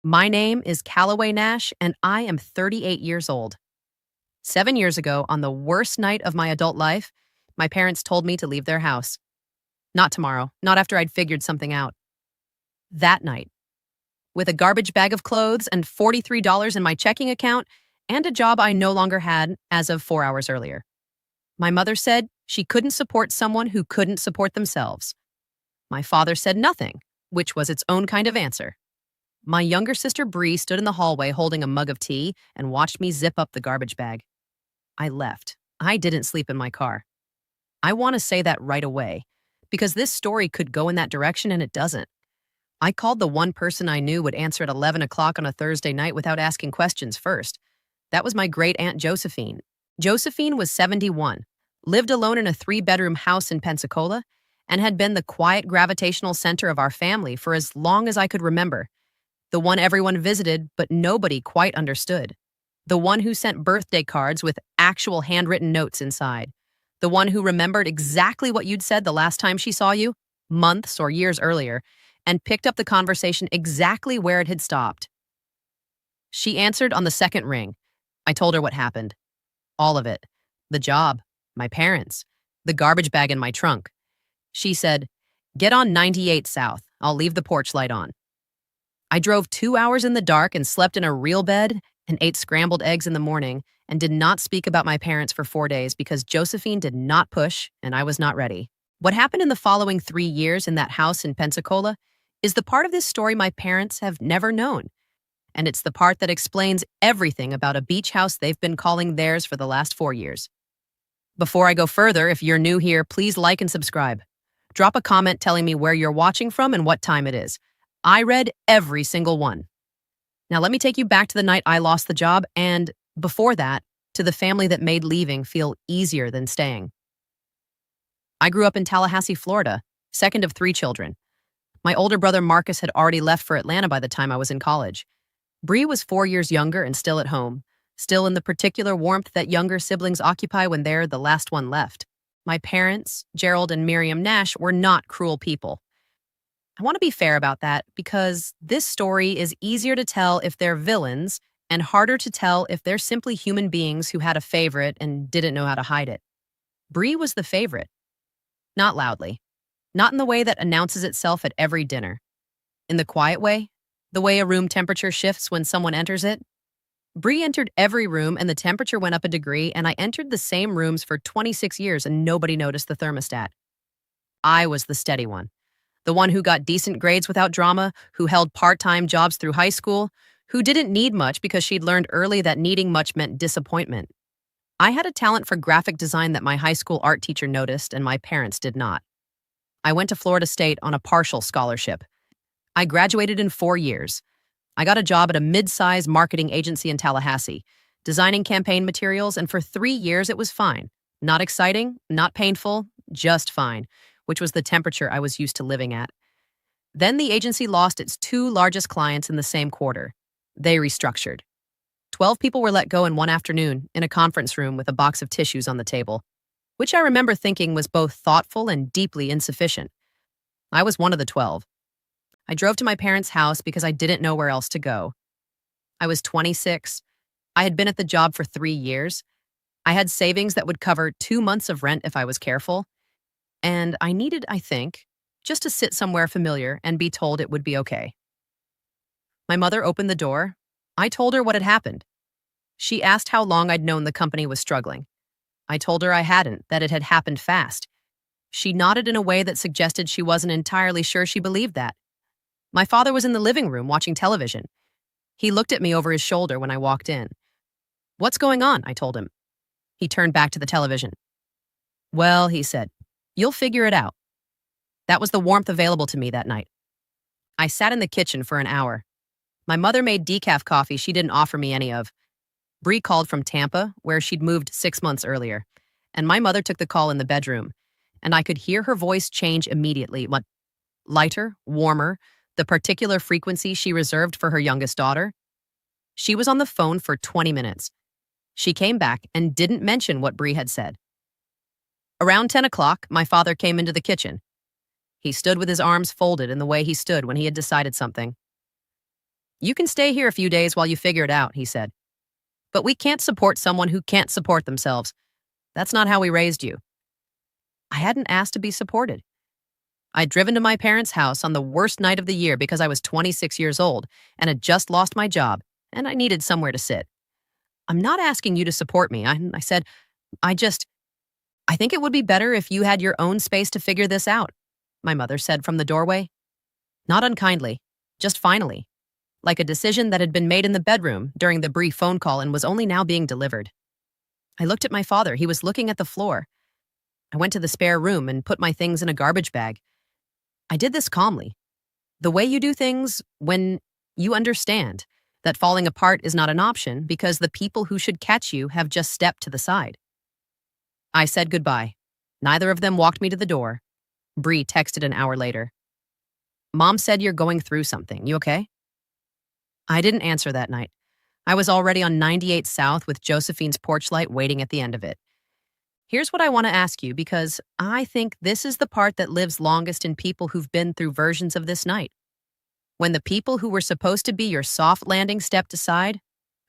My name is Calloway Nash, and I am 38 years old. 7 years ago, on the worst night of my adult life, my parents told me to leave their house. Not tomorrow, not after I'd figured something out. That night, with a garbage bag of clothes and $43 in my checking account, and a job I no longer had as of 4 hours earlier. My mother said she couldn't support someone who couldn't support themselves. My father said nothing, which was its own kind of answer. My younger sister Bree stood in the hallway holding a mug of tea and watched me zip up the garbage bag. I left. I didn't sleep in my car. I want to say that right away, because this story could go in that direction and it doesn't. I called the one person I knew would answer at 11 o'clock on a Thursday night without asking questions first. That was my great-aunt Josephine. Josephine was 71, lived alone in a 3-bedroom house in Pensacola, and had been the quiet gravitational center of our family for as long as I could remember. The one everyone visited, but nobody quite understood. The one who sent birthday cards with actual handwritten notes inside. The one who remembered exactly what you'd said the last time she saw you, months or years earlier, and picked up the conversation exactly where it had stopped. She answered on the second ring. I told her what happened. All of it. The job, my parents, the garbage bag in my trunk. She said, "Get on 98 South. I'll leave the porch light on." I drove 2 hours in the dark and slept in a real bed and ate scrambled eggs in the morning and did not speak about my parents for 4 days because Josephine did not push and I was not ready. What happened in the following 3 years in that house in Pensacola is the part of this story my parents have never known. And it's the part that explains everything about a beach house they've been calling theirs for the last 4 years. Before I go further, if you're new here, please like and subscribe. Drop a comment telling me where you're watching from and what time it is. I read every single one. Now let me take you back to the night I lost the job and, before that, to the family that made leaving feel easier than staying. I grew up in Tallahassee, Florida, second of 3 children. My older brother Marcus had already left for Atlanta by the time I was in college. Bree was 4 years younger and still at home, still in the particular warmth that younger siblings occupy when they're the last one left. My parents, Gerald and Miriam Nash, were not cruel people. I want to be fair about that because this story is easier to tell if they're villains and harder to tell if they're simply human beings who had a favorite and didn't know how to hide it. Bree was the favorite. Not loudly. Not in the way that announces itself at every dinner. In the quiet way, the way a room temperature shifts when someone enters it. Bree entered every room and the temperature went up a degree, and I entered the same rooms for 26 years and nobody noticed the thermostat. I was the steady one. The one who got decent grades without drama, who held part-time jobs through high school, who didn't need much because she'd learned early that needing much meant disappointment. I had a talent for graphic design that my high school art teacher noticed and my parents did not. I went to Florida State on a partial scholarship. I graduated in 4 years. I got a job at a mid-sized marketing agency in Tallahassee, designing campaign materials, and for 3 years it was fine. Not exciting, not painful, just fine, which was the temperature I was used to living at. Then the agency lost its 2 largest clients in the same quarter. They restructured. 12 people were let go in one afternoon in a conference room with a box of tissues on the table, which I remember thinking was both thoughtful and deeply insufficient. I was one of the 12. I drove to my parents' house because I didn't know where else to go. I was 26. I had been at the job for 3 years. I had savings that would cover 2 months of rent if I was careful. And I needed, I think, just to sit somewhere familiar and be told it would be okay. My mother opened the door. I told her what had happened. She asked how long I'd known the company was struggling. I told her I hadn't, that it had happened fast. She nodded in a way that suggested she wasn't entirely sure she believed that. My father was in the living room watching television. He looked at me over his shoulder when I walked in. "What's going on?" I told him. He turned back to the television. "Well," he said, "you'll figure it out." That was the warmth available to me that night. I sat in the kitchen for an hour. My mother made decaf coffee she didn't offer me any of. Bree called from Tampa, where she'd moved 6 months earlier, and my mother took the call in the bedroom, and I could hear her voice change immediately, lighter, warmer, the particular frequency she reserved for her youngest daughter. She was on the phone for 20 minutes. She came back and didn't mention what Bree had said. Around 10 o'clock, my father came into the kitchen. He stood with his arms folded in the way he stood when he had decided something. You can stay here a few days while you figure it out, he said. But we can't support someone who can't support themselves. That's not how we raised you. I hadn't asked to be supported. I'd driven to my parents' house on the worst night of the year because I was 26 years old and had just lost my job, and I needed somewhere to sit. I'm not asking you to support me. I said, I think it would be better if you had your own space to figure this out, my mother said from the doorway. Not unkindly, just finally, like a decision that had been made in the bedroom during the brief phone call and was only now being delivered. I looked at my father. He was looking at the floor. I went to the spare room and put my things in a garbage bag. I did this calmly, the way you do things when you understand that falling apart is not an option because the people who should catch you have just stepped to the side. I said goodbye. Neither of them walked me to the door. Bree texted an hour later. Mom said you're going through something. You okay? I didn't answer that night. I was already on 98 South with Josephine's porch light waiting at the end of it. Here's what I want to ask you because I think this is the part that lives longest in people who've been through versions of this night. When the people who were supposed to be your soft landing stepped aside,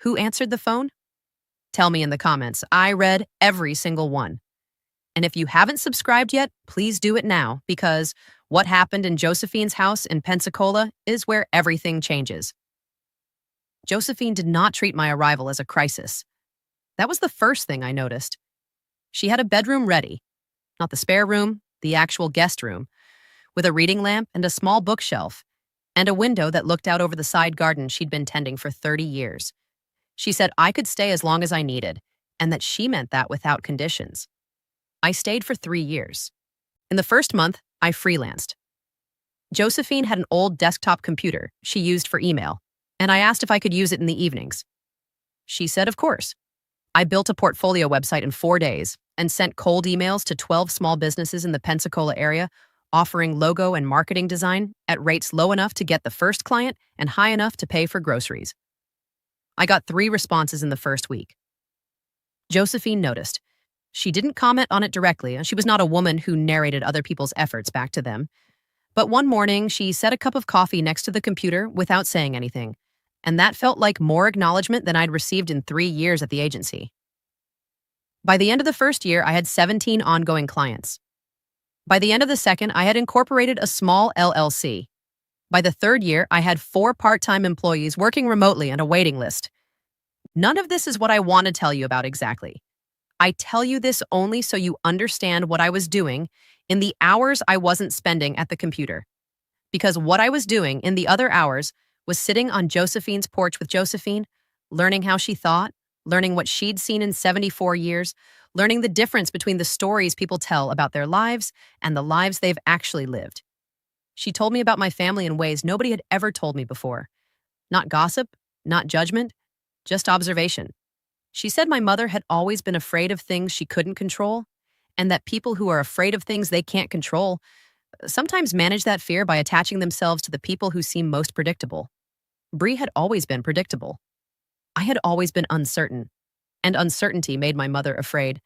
who answered the phone? Tell me in the comments. I read every single one. And if you haven't subscribed yet, please do it now because what happened in Josephine's house in Pensacola is where everything changes. Josephine did not treat my arrival as a crisis. That was the first thing I noticed. She had a bedroom ready, not the spare room, the actual guest room, with a reading lamp and a small bookshelf, and a window that looked out over the side garden she'd been tending for 30 years. She said I could stay as long as I needed, and that she meant that without conditions. I stayed for 3 years. In the first month, I freelanced. Josephine had an old desktop computer she used for email, and I asked if I could use it in the evenings. She said, of course. I built a portfolio website in 4 days and sent cold emails to 12 small businesses in the Pensacola area, offering logo and marketing design at rates low enough to get the first client and high enough to pay for groceries. I got 3 responses in the first week. Josephine noticed. She didn't comment on it directly, and she was not a woman who narrated other people's efforts back to them. But one morning, she set a cup of coffee next to the computer without saying anything, and that felt like more acknowledgement than I'd received in 3 years at the agency. By the end of the first year, I had 17 ongoing clients. By the end of the second, I had incorporated a small LLC. By the third year, I had 4 part-time employees working remotely and a waiting list. None of this is what I want to tell you about exactly. I tell you this only so you understand what I was doing in the hours I wasn't spending at the computer. Because what I was doing in the other hours was sitting on Josephine's porch with Josephine, learning how she thought, learning what she'd seen in 74 years, learning the difference between the stories people tell about their lives and the lives they've actually lived. She told me about my family in ways nobody had ever told me before. Not gossip, not judgment, just observation. She said my mother had always been afraid of things she couldn't control, and that people who are afraid of things they can't control sometimes manage that fear by attaching themselves to the people who seem most predictable. Bree had always been predictable. I had always been uncertain, and uncertainty made my mother afraid,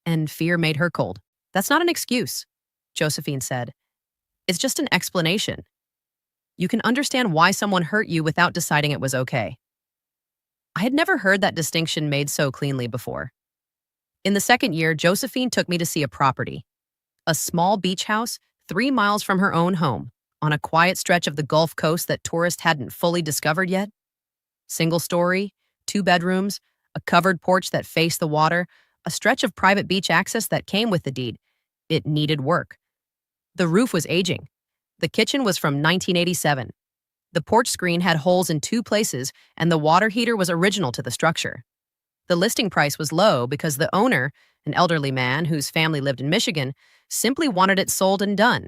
and fear made her cold. That's not an excuse, Josephine said. It's just an explanation. You can understand why someone hurt you without deciding it was okay. I had never heard that distinction made so cleanly before. In the second year, Josephine took me to see a property, a small beach house 3 miles from her own home, on a quiet stretch of the Gulf Coast that tourists hadn't fully discovered yet. Single story, 2 bedrooms, a covered porch that faced the water, a stretch of private beach access that came with the deed. It needed work. The roof was aging. The kitchen was from 1987. The porch screen had holes in 2 places, and the water heater was original to the structure. The listing price was low because the owner, an elderly man whose family lived in Michigan, simply wanted it sold and done,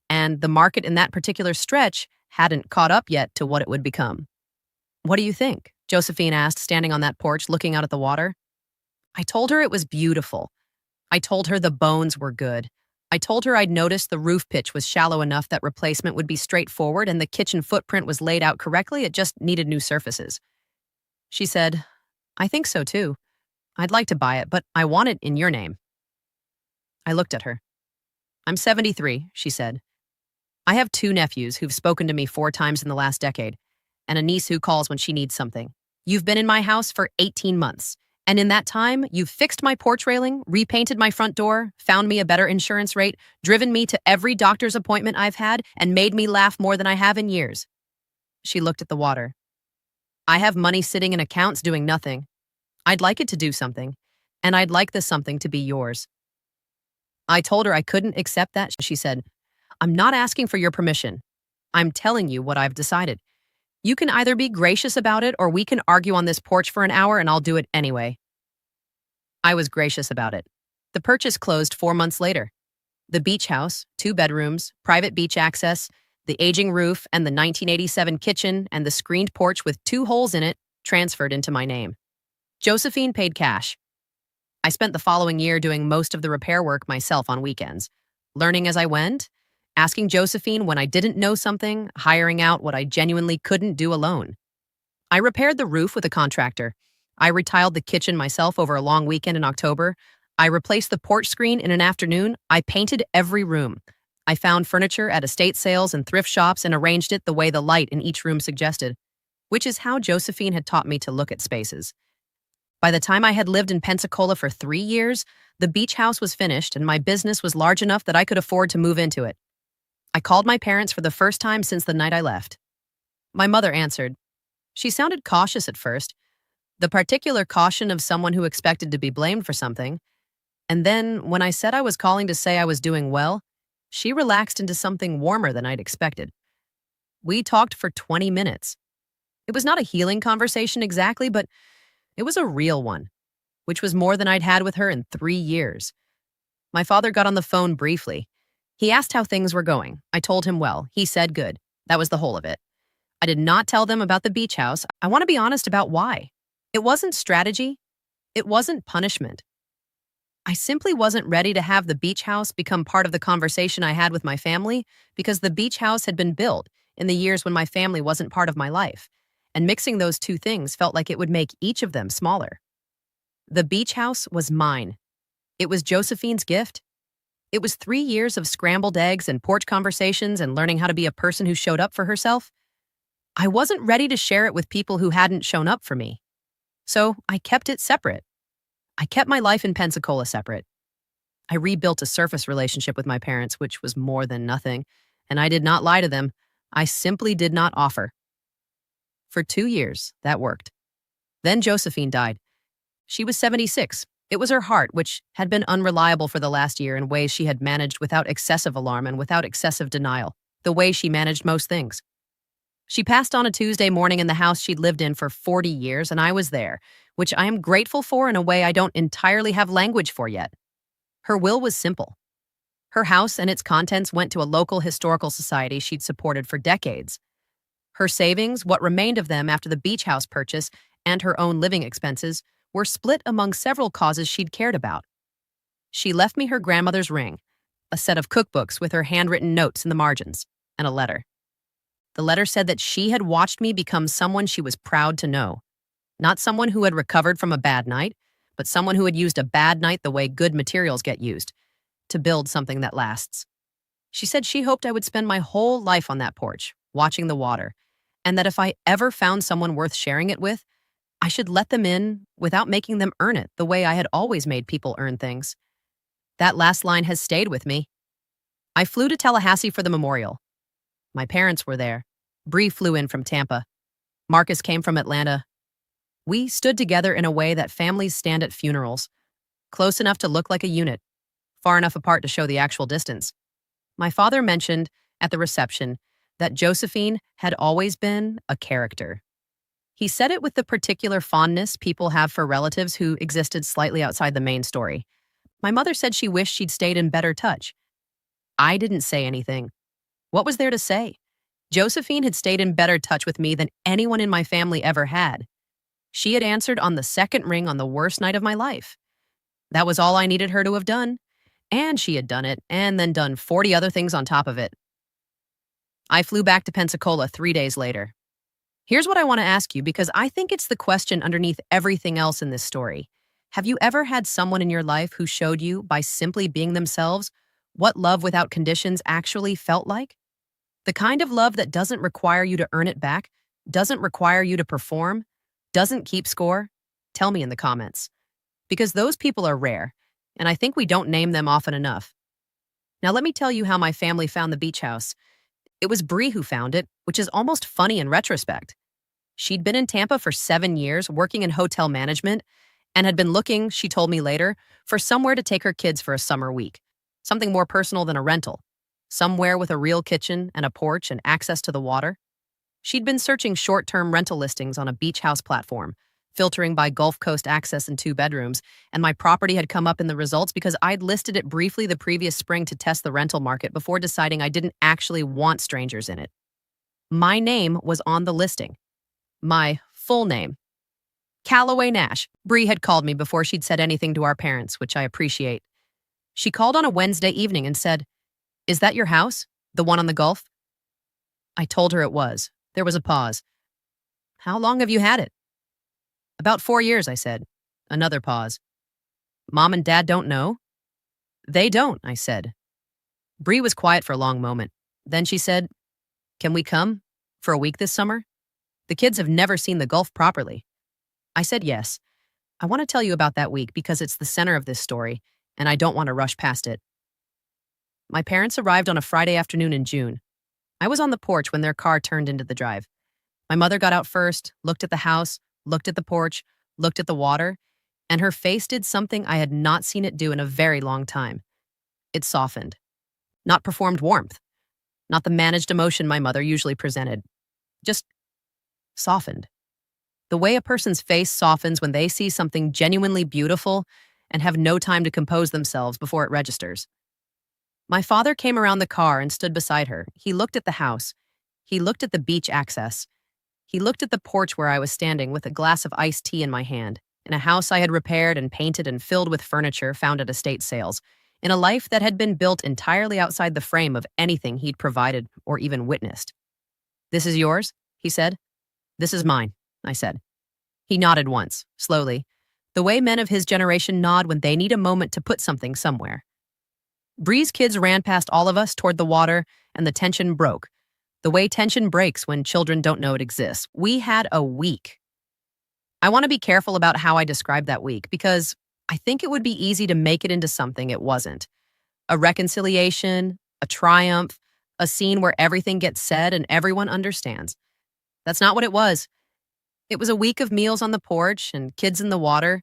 and the market in that particular stretch hadn't caught up yet to what it would become. What do you think? Josephine asked, standing on that porch looking out at the water. I told her it was beautiful. I told her the bones were good. I told her I'd noticed the roof pitch was shallow enough that replacement would be straightforward and the kitchen footprint was laid out correctly, it just needed new surfaces. She said, I think so too. I'd like to buy it, but I want it in your name. I looked at her. I'm 73, she said. I have 2 nephews who've spoken to me 4 times in the last decade, and a niece who calls when she needs something. You've been in my house for 18 months. And in that time, you've fixed my porch railing, repainted my front door, found me a better insurance rate, driven me to every doctor's appointment I've had, and made me laugh more than I have in years. She looked at the water. I have money sitting in accounts doing nothing. I'd like it to do something, and I'd like this something to be yours. I told her I couldn't accept that. She said, I'm not asking for your permission. I'm telling you what I've decided. You can either be gracious about it or we can argue on this porch for an hour and I'll do it anyway. I was gracious about it. The purchase closed 4 months later. The beach house, 2 bedrooms, private beach access, the aging roof, and the 1987 kitchen and the screened porch with 2 holes in it transferred into my name. Josephine paid cash. I spent the following year doing most of the repair work myself on weekends, learning as I went, asking Josephine when I didn't know something, hiring out what I genuinely couldn't do alone. I repaired the roof with a contractor. I retiled the kitchen myself over a long weekend in October. I replaced the porch screen in an afternoon. I painted every room. I found furniture at estate sales and thrift shops and arranged it the way the light in each room suggested, which is how Josephine had taught me to look at spaces. By the time I had lived in Pensacola for 3 years, the beach house was finished and my business was large enough that I could afford to move into it. I called my parents for the first time since the night I left. My mother answered. She sounded cautious at first, the particular caution of someone who expected to be blamed for something. And then, when I said I was calling to say I was doing well, she relaxed into something warmer than I'd expected. We talked for 20 minutes. It was not a healing conversation exactly, but it was a real one, which was more than I'd had with her in 3 years. My father got on the phone briefly. He asked how things were going. I told him well. He said good. That was the whole of it. I did not tell them about the beach house. I want to be honest about why. It wasn't strategy. It wasn't punishment. I simply wasn't ready to have the beach house become part of the conversation I had with my family because the beach house had been built in the years when my family wasn't part of my life, and mixing those 2 things felt like it would make each of them smaller. The beach house was mine. It was Josephine's gift. It was 3 years of scrambled eggs and porch conversations and learning how to be a person who showed up for herself. I wasn't ready to share it with people who hadn't shown up for me. So I kept it separate. I kept my life in Pensacola separate. I rebuilt a surface relationship with my parents, which was more than nothing, and I did not lie to them. I simply did not offer. For 2 years, that worked. Then Josephine died. She was 76. It was her heart, which had been unreliable for the last year in ways she had managed without excessive alarm and without excessive denial, the way she managed most things. She passed on a Tuesday morning in the house she'd lived in for 40 years, and I was there, which I am grateful for in a way I don't entirely have language for yet. Her will was simple. Her house and its contents went to a local historical society she'd supported for decades. Her savings, what remained of them after the beach house purchase, and her own living expenses were split among several causes she'd cared about. She left me her grandmother's ring, a set of cookbooks with her handwritten notes in the margins, and a letter. The letter said that she had watched me become someone she was proud to know. Not someone who had recovered from a bad night, but someone who had used a bad night the way good materials get used, to build something that lasts. She said she hoped I would spend my whole life on that porch, watching the water, and that if I ever found someone worth sharing it with, I should let them in without making them earn it the way I had always made people earn things. That last line has stayed with me. I flew to Tallahassee for the memorial. My parents were there. Bree flew in from Tampa. Marcus came from Atlanta. We stood together in a way that families stand at funerals, close enough to look like a unit, far enough apart to show the actual distance. My father mentioned at the reception that Josephine had always been a character. He said it with the particular fondness people have for relatives who existed slightly outside the main story. My mother said she wished she'd stayed in better touch. I didn't say anything. What was there to say? Josephine had stayed in better touch with me than anyone in my family ever had. She had answered on the second ring on the worst night of my life. That was all I needed her to have done. And she had done it, and then done 40 other things on top of it. I flew back to Pensacola 3 days later. Here's what I want to ask you, because I think it's the question underneath everything else in this story. Have you ever had someone in your life who showed you, by simply being themselves, what love without conditions actually felt like? The kind of love that doesn't require you to earn it back, doesn't require you to perform, doesn't keep score? Tell me in the comments. Because those people are rare, and I think we don't name them often enough. Now let me tell you how my family found the beach house. It was Bree who found it, which is almost funny in retrospect. She'd been in Tampa for 7 years, working in hotel management, and had been looking, she told me later, for somewhere to take her kids for a summer week. Something more personal than a rental. Somewhere with a real kitchen and a porch and access to the water. She'd been searching short-term rental listings on a beach house platform, filtering by Gulf Coast access and 2 bedrooms, and my property had come up in the results because I'd listed it briefly the previous spring to test the rental market before deciding I didn't actually want strangers in it. My name was on the listing. My full name. Calloway Nash. Bree had called me before she'd said anything to our parents, which I appreciate. She called on a Wednesday evening and said, "Is that your house? The one on the Gulf?" I told her it was. There was a pause. "How long have you had it?" "About 4 years," I said. Another pause. "Mom and Dad don't know?" "They don't," I said. Bree was quiet for a long moment. Then she said, "Can we come? For a week this summer? The kids have never seen the Gulf properly." I said yes. I want to tell you about that week because it's the center of this story, and I don't want to rush past it. My parents arrived on a Friday afternoon in June. I was on the porch when their car turned into the drive. My mother got out first, looked at the house, looked at the porch, looked at the water, and her face did something I had not seen it do in a very long time. It softened. Not performed warmth. Not the managed emotion my mother usually presented. Just softened. The way a person's face softens when they see something genuinely beautiful and have no time to compose themselves before it registers. My father came around the car and stood beside her. He looked at the house. He looked at the beach access. He looked at the porch where I was standing with a glass of iced tea in my hand, in a house I had repaired and painted and filled with furniture found at estate sales, in a life that had been built entirely outside the frame of anything he'd provided or even witnessed. "This is yours?" he said. "This is mine," I said. He nodded once, slowly, the way men of his generation nod when they need a moment to put something somewhere. Bree's kids ran past all of us toward the water, and the tension broke. The way tension breaks when children don't know it exists. We had a week. I want to be careful about how I describe that week because I think it would be easy to make it into something it wasn't. A reconciliation, a triumph, a scene where everything gets said and everyone understands. That's not what it was. It was a week of meals on the porch and kids in the water,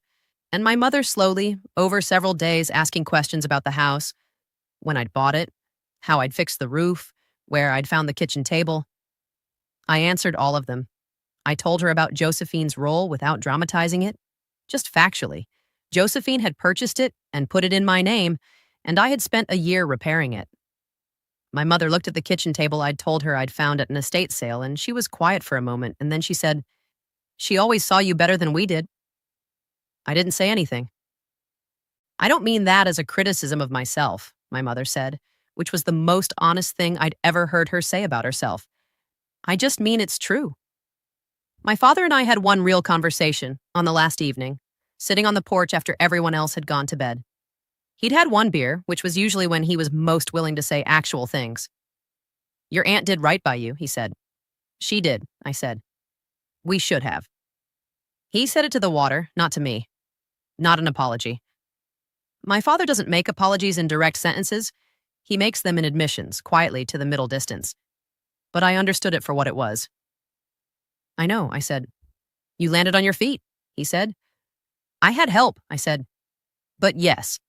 and my mother slowly, over several days, asking questions about the house, when I'd bought it, how I'd fixed the roof, where I'd found the kitchen table. I answered all of them. I told her about Josephine's role without dramatizing it, just factually. Josephine had purchased it and put it in my name, and I had spent a year repairing it. My mother looked at the kitchen table I'd told her I'd found at an estate sale, and she was quiet for a moment, and then she said, "She always saw you better than we did." I didn't say anything. "I don't mean that as a criticism of myself," my mother said, which was the most honest thing I'd ever heard her say about herself. "I just mean it's true." My father and I had one real conversation on the last evening, sitting on the porch after everyone else had gone to bed. He'd had one beer, which was usually when he was most willing to say actual things. "Your aunt did right by you," he said. "She did," I said. "We should have." He said it to the water, not to me. Not an apology. My father doesn't make apologies in direct sentences. He makes them in admissions, quietly to the middle distance. But I understood it for what it was. "I know," I said. "You landed on your feet," he said. "I had help," I said. "But yes."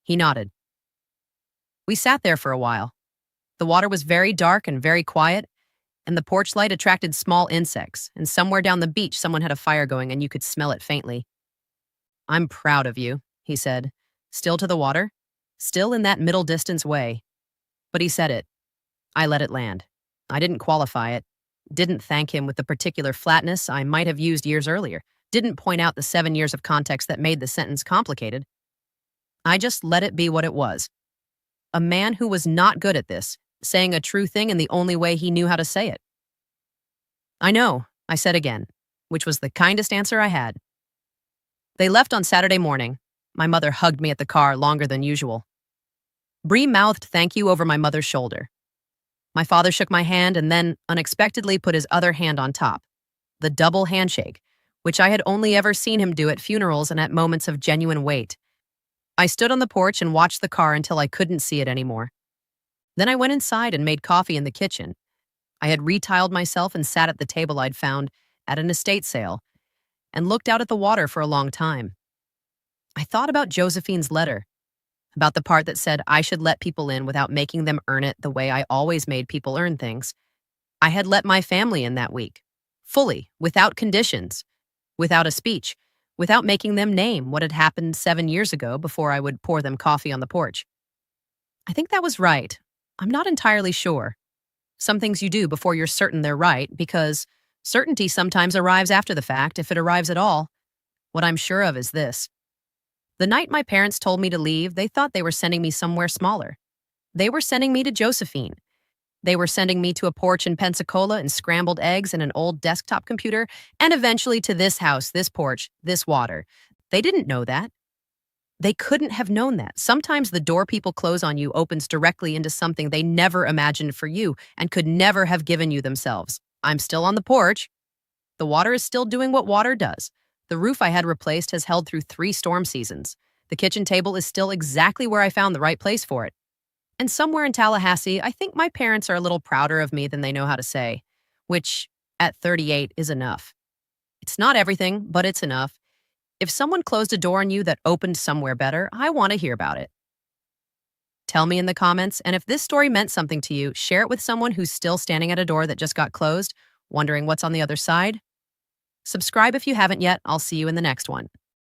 He nodded. We sat there for a while. The water was very dark and very quiet, and the porch light attracted small insects, and somewhere down the beach someone had a fire going and you could smell it faintly. "I'm proud of you," he said, still to the water, still in that middle distance way. But he said it. I let it land. I didn't qualify it, didn't thank him with the particular flatness I might have used years earlier, didn't point out the 7 years of context that made the sentence complicated. I just let it be what it was. A man who was not good at this, saying a true thing in the only way he knew how to say it. "I know," I said again, which was the kindest answer I had. They left on Saturday morning. My mother hugged me at the car longer than usual. Bree mouthed thank you over my mother's shoulder. My father shook my hand and then unexpectedly put his other hand on top, the double handshake, which I had only ever seen him do at funerals and at moments of genuine weight. I stood on the porch and watched the car until I couldn't see it anymore. Then I went inside and made coffee in the kitchen. I had retiled myself and sat at the table I'd found at an estate sale and looked out at the water for a long time. I thought about Josephine's letter, about the part that said I should let people in without making them earn it the way I always made people earn things. I had let my family in that week, fully, without conditions, without a speech, without making them name what had happened 7 years ago before I would pour them coffee on the porch. I think that was right. I'm not entirely sure. Some things you do before you're certain they're right, because certainty sometimes arrives after the fact, if it arrives at all. What I'm sure of is this. The night my parents told me to leave, they thought they were sending me somewhere smaller. They were sending me to Josephine. They were sending me to a porch in Pensacola and scrambled eggs and an old desktop computer, and eventually to this house, this porch, this water. They didn't know that. They couldn't have known that. Sometimes the door people close on you opens directly into something they never imagined for you and could never have given you themselves. I'm still on the porch. The water is still doing what water does. The roof I had replaced has held through 3 storm seasons. The kitchen table is still exactly where I found the right place for it. And somewhere in Tallahassee, I think my parents are a little prouder of me than they know how to say, which, at 38, is enough. It's not everything, but it's enough. If someone closed a door on you that opened somewhere better, I want to hear about it. Tell me in the comments, and if this story meant something to you, share it with someone who's still standing at a door that just got closed, wondering what's on the other side. Subscribe if you haven't yet. I'll see you in the next one.